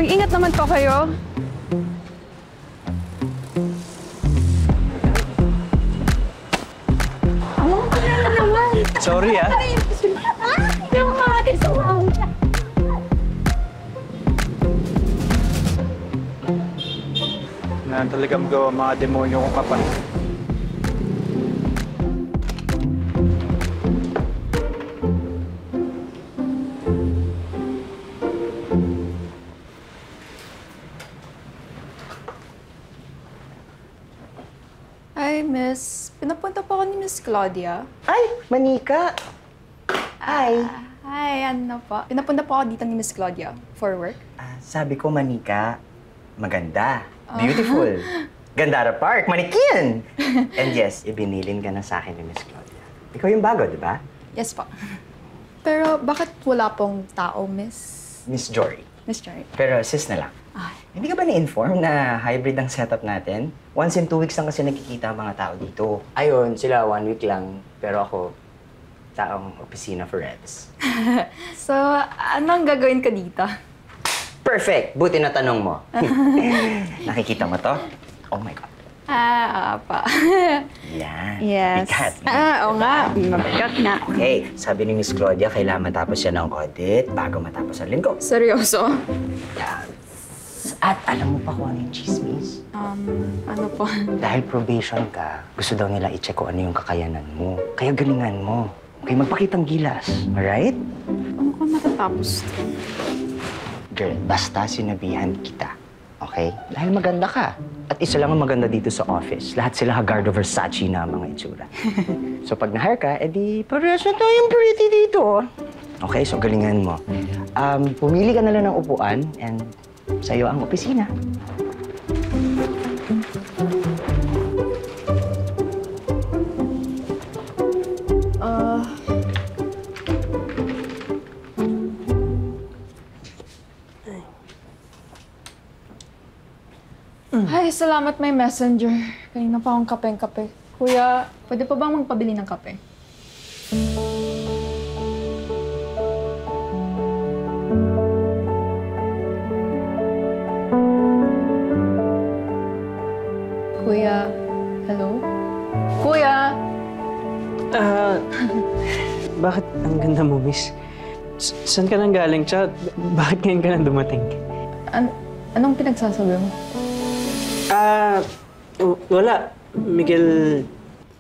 Mag-ingat naman po kayo. Sorry, ah. Hindi ako makakit sa uang. Na talagang gawa mga demonyo kong kapal. Hi, Miss. Pinapunta po ako ni Miss Claudia. Ay, Manika! Hi! Hi, ano po? Pinapunta po ako dito ni Miss Claudia for work. Sabi ko, Manika, maganda, beautiful. Gandara Park, manikin! And yes, ibinilin ka na sa akin ni Miss Claudia. Ikaw yung bago, di ba? Yes po. Pero bakit wala pong tao, Miss? Miss Jory. Miss Jory? Pero sis na lang. Ay. Hindi ka ba na-inform na hybrid ang setup natin? Once in 2 weeks lang kasi nakikita ang mga tao dito. Ayun, sila 1 week lang. Pero ako, taong opisina for reps. So, anong gagawin ka dito? Perfect! Buti na tanong mo. Nakikita mo to? Oh my God. Pa. Yan. Yes. Bigat. Oo nga. Mabigat nga. Okay, sabi ni Miss Claudia, kailangan matapos siya ng audit bago matapos ang linggo. Seryoso? Yan. At alam mo pa kung ano yung chismis? Ano po? Dahil probation ka, gusto daw nila i-check kung ano yung kakayanan mo. Kaya galingan mo. Okay, magpakitang gilas. Alright? Ano ko matatapos? Girl, basta sinabihan kita. Okay? Dahil maganda ka. At isa lang ang maganda dito sa office. Lahat sila Hagardo Versace na mga itsura. So pag na-hire ka, edi parehas na tayong pretty dito. Okay, so galingan mo. Pumili ka na lang ng upuan and sa'yo ang opisina. Ay, salamat may messenger. Kanina pa akong kapeng-kape. Kuya, pwede pa bang magpabili ng kape? Kuya, hello? Kuya! Bakit ang ganda mo, miss? Saan ka nang galing? Tsaka, bakit ngayon ka nang dumating? Anong pinagsasabi mo? Wala. Miguel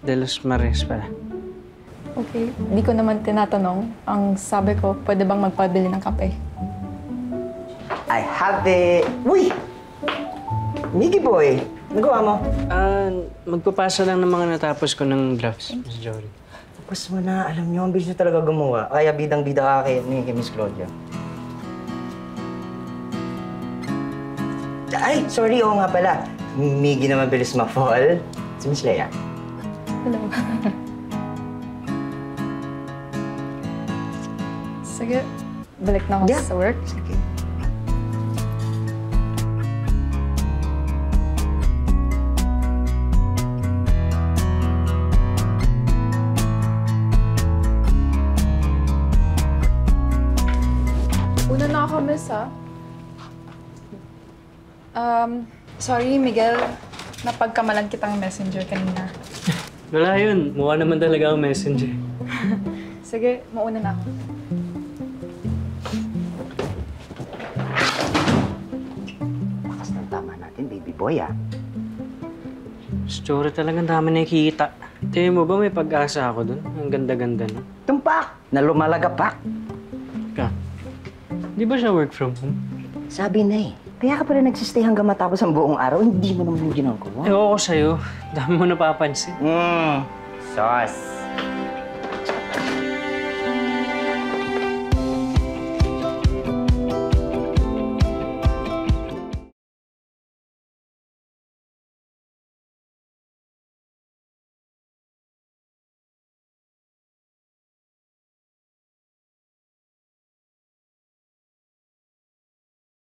de los Mares pala. Okay, di ko naman tinatanong. Ang sabi ko, pwede bang magpabili ng kape? I have it. Uy! Miggy boy, nagawa mo? Magpapasa lang ng mga natapos ko ng drafts, Miss Jory. Tapos mo na, alam niyo, ang bilis niyo talaga gumawa. Kaya bidang-bida ka kay Miss Claudia. Ay, sorry, oo nga pala. Miggy na mabilis ma-fall. Si Miss Leia. Hello. Sige, balik na ako sa work. Sige. Una na ako, miss, ha? Sorry, Miguel. Napagkamalan kitang messenger kanina. Wala yun. Mukha naman talaga ang messenger. Sige, mauna na ako. Lakas ng tama natin, baby boy, ah. Story talagang dami nakikita. Tingin mo ba may pag-asa ako dun? Ang ganda-ganda, no? Tumpak! Na lumalagapak. Ka, di ba siya work from home? Sabi na eh. Kaya ka pala nagsistay hanggang matapos ang buong araw, hindi mo naman yung ginagawa. Ewan ko sa'yo. Dami mo napapansin. Sauce.